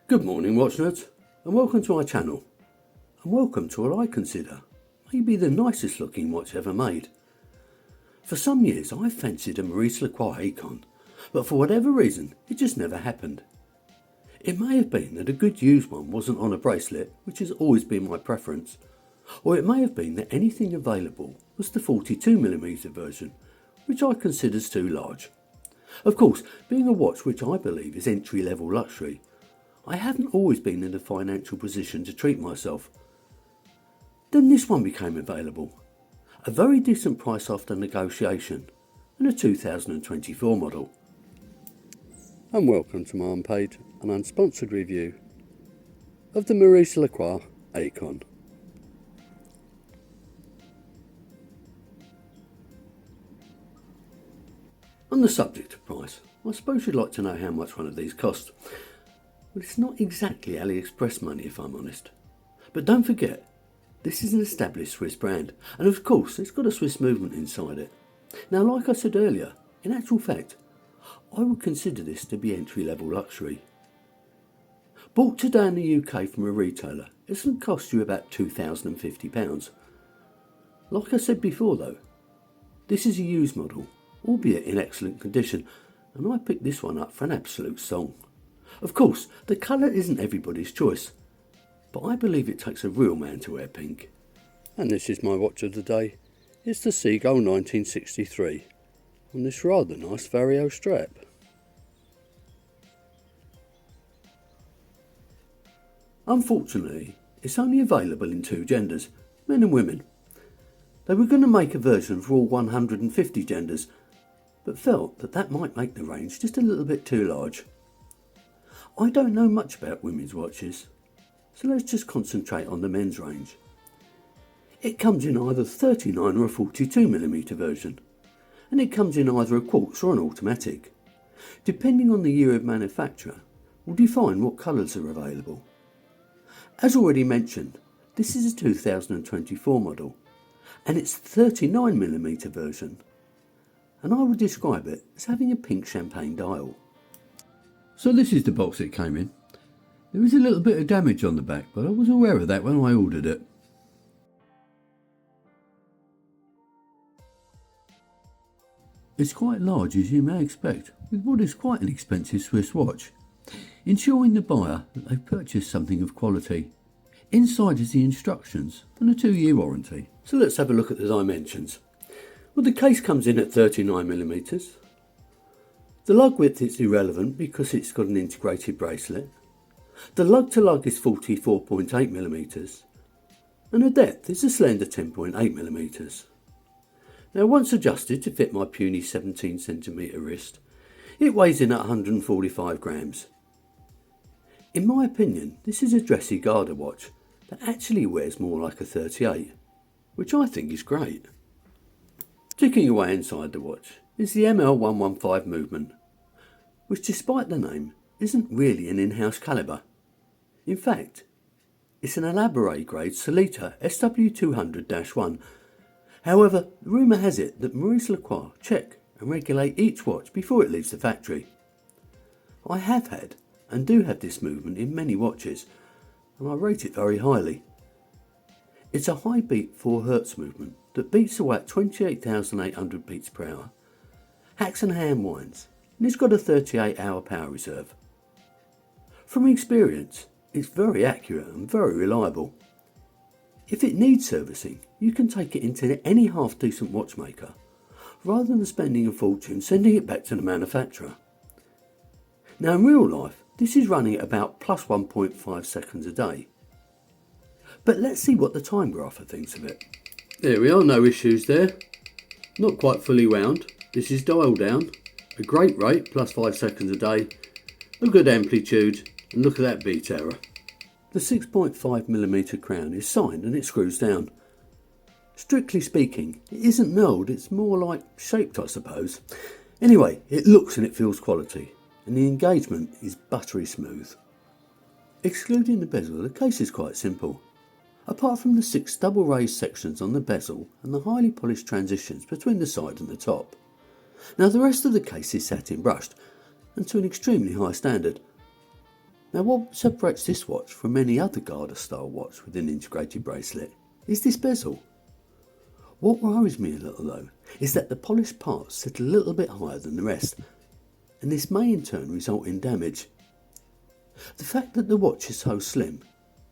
Good morning, watch nerds, and welcome to our channel, and welcome to what I consider maybe the nicest looking watch ever made. For some years I've fancied a Maurice Lacroix Aikon, but for whatever reason it just never happened. It may have been that a good used one wasn't on a bracelet, which has always been my preference, or it may have been that anything available was the 42mm version, which I consider too large. Of course, being a watch which I believe is entry-level luxury, I haven't always been in a financial position to treat myself. Then this one became available, a very decent price after negotiation, and a 2024 model. And welcome to my unpaid and unsponsored review of the Maurice Lacroix Aikon. On the subject of price, I suppose you'd like to know how much one of these cost. Well, it's not exactly AliExpress money if I'm honest. But don't forget, this is an established Swiss brand, and of course it's got a Swiss movement inside it. Now, like I said earlier, in actual fact, I would consider this to be entry-level luxury. Bought today in the UK from a retailer, it's going to cost you about £2,050. Like I said before though, this is a used model, albeit in excellent condition, and I picked this one up for an absolute song. Of course, the colour isn't everybody's choice, but I believe it takes a real man to wear pink. And this is my watch of the day. It's the Seagull 1963 on this rather nice Vario strap. Unfortunately, it's only available in two genders, men and women. They were going to make a version for all 150 genders, but felt that that might make the range just a little bit too large. I don't know much about women's watches, so let's just concentrate on the men's range. It comes in either 39 or a 42mm version, and it comes in either a quartz or an automatic. Depending on the year of manufacture, will define what colours are available. As already mentioned, this is a 2024 model, and it's the 39mm version, and I would describe it as having a pink champagne dial. So this is the box it came in. There is a little bit of damage on the back, but I was aware of that when I ordered it. It's quite large, as you may expect, with what is quite an expensive Swiss watch, ensuring the buyer that they've purchased something of quality. Inside is the instructions and a 2-year warranty. So let's have a look at the dimensions. Well, the case comes in at 39mm. The lug width is irrelevant because it's got an integrated bracelet. The lug to lug is 44.8mm, and the depth is a slender 10.8mm. Now, once adjusted to fit my puny 17cm wrist, it weighs in at 145 grams. In my opinion, this is a dressy Garda watch that actually wears more like a 38, which I think is great. Ticking away inside the watch is the ML115 movement, which despite the name isn't really an in-house calibre. In fact, it's an elaborate grade Solita SW200-1. However, rumour has it that Maurice Lacroix check and regulate each watch before it leaves the factory. I have had and do have this movement in many watches, and I rate it very highly. It's a high beat 4Hz movement that beats away at 28,800 beats per hour, hacks and hand winds, and it's got a 38-hour power reserve. From experience, it's very accurate and very reliable. If it needs servicing, you can take it into any half-decent watchmaker, rather than spending a fortune sending it back to the manufacturer. Now, in real life, this is running at about plus 1.5 seconds a day. But let's see what the time grapher thinks of it. There we are, no issues there. Not quite fully wound. This is dial down. A great rate, plus 5 seconds a day. A good amplitude, and look at that beat error. The 6.5mm crown is signed and it screws down. Strictly speaking, it isn't milled, it's more like shaped, I suppose. Anyway, it looks and it feels quality, and the engagement is buttery smooth. Excluding the bezel, the case is quite simple. Apart from the 6 double raised sections on the bezel and the highly polished transitions between the side and the top. Now, the rest of the case is satin brushed, and to an extremely high standard. Now what separates this watch from any other Garda style watch with an integrated bracelet is this bezel. What worries me a little though is that the polished parts sit a little bit higher than the rest, and this may in turn result in damage. The fact that the watch is so slim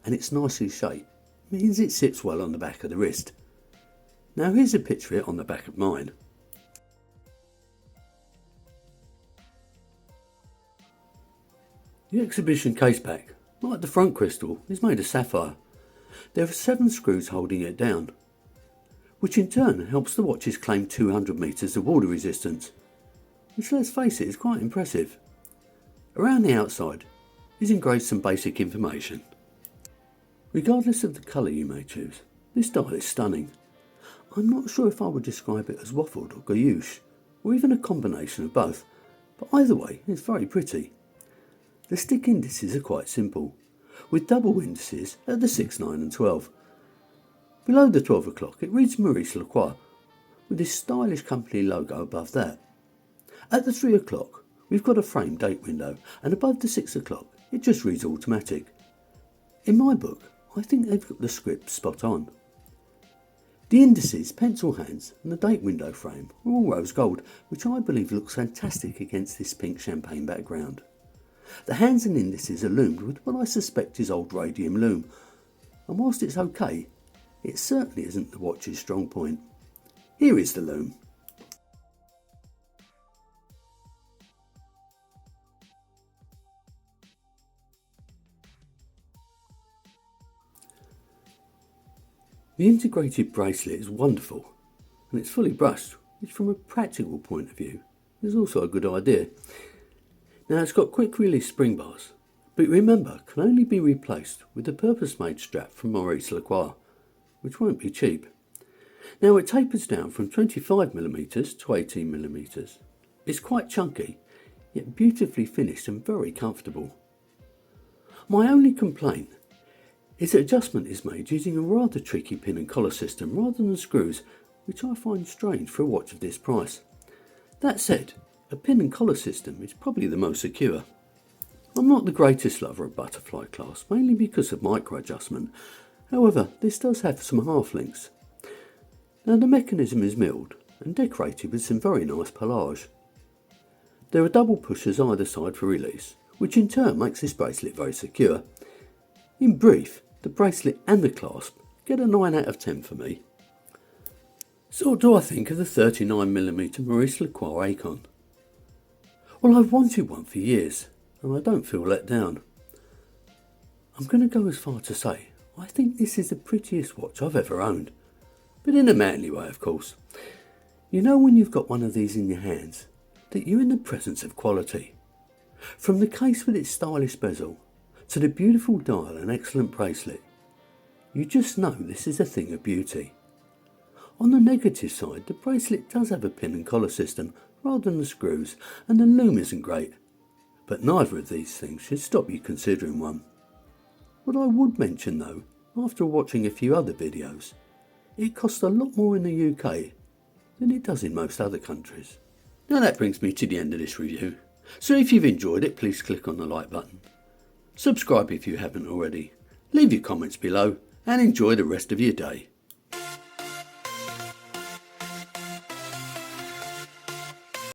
and it's nicely shaped means it sits well on the back of the wrist. Now here's a picture of it on the back of mine. The exhibition case back, like the front crystal, is made of sapphire. There are 7 screws holding it down, which in turn helps the watch's claim 200 metres of water resistance, which, let's face it, is quite impressive. Around the outside is engraved some basic information. Regardless of the colour you may choose, this dial is stunning. I'm not sure if I would describe it as waffled or gouache, or even a combination of both, but either way it's very pretty. The stick indices are quite simple, with double indices at the 6, 9 and 12. Below the 12 o'clock it reads Maurice Lacroix, with his stylish company logo above that. At the 3 o'clock we've got a framed date window, and above the 6 o'clock it just reads automatic. In my book I think they've got the script spot on. The indices, pencil hands and the date window frame are all rose gold, which I believe looks fantastic against this pink champagne background. The hands and indices are loomed with what I suspect is old radium loom, and whilst it's okay, it certainly isn't the watch's strong point. Here is the loom. The integrated bracelet is wonderful, and it's fully brushed, which from a practical point of view is also a good idea. Now it's got quick release spring bars, but remember can only be replaced with a purpose made strap from Maurice Lacroix, which won't be cheap. Now it tapers down from 25mm to 18mm. It's quite chunky, yet beautifully finished and very comfortable. My only complaint is that adjustment is made using a rather tricky pin and collar system rather than screws, which I find strange for a watch of this price. That said, a pin and collar system is probably the most secure. I'm not the greatest lover of butterfly clasp, mainly because of micro adjustment. However, this does have some half links. Now the mechanism is milled and decorated with some very nice pelage. There are double pushers either side for release, which in turn makes this bracelet very secure. In brief, the bracelet and the clasp get a 9 out of 10 for me. So what do I think of the 39mm Maurice Lacroix Aikon? Well, I've wanted one for years, and I don't feel let down. I'm going to go as far to say I think this is the prettiest watch I've ever owned, but in a manly way, of course. You know when you've got one of these in your hands, that you're in the presence of quality. From the case with its stylish bezel, to the beautiful dial and excellent bracelet, you just know this is a thing of beauty. On the negative side, the bracelet does have a pin and collar system rather than the screws, and the loom isn't great, but neither of these things should stop you considering one. What I would mention though, after watching a few other videos, it costs a lot more in the UK than it does in most other countries. Now that brings me to the end of this review, so if you've enjoyed it, please click on the like button. Subscribe if you haven't already, leave your comments below, and enjoy the rest of your day.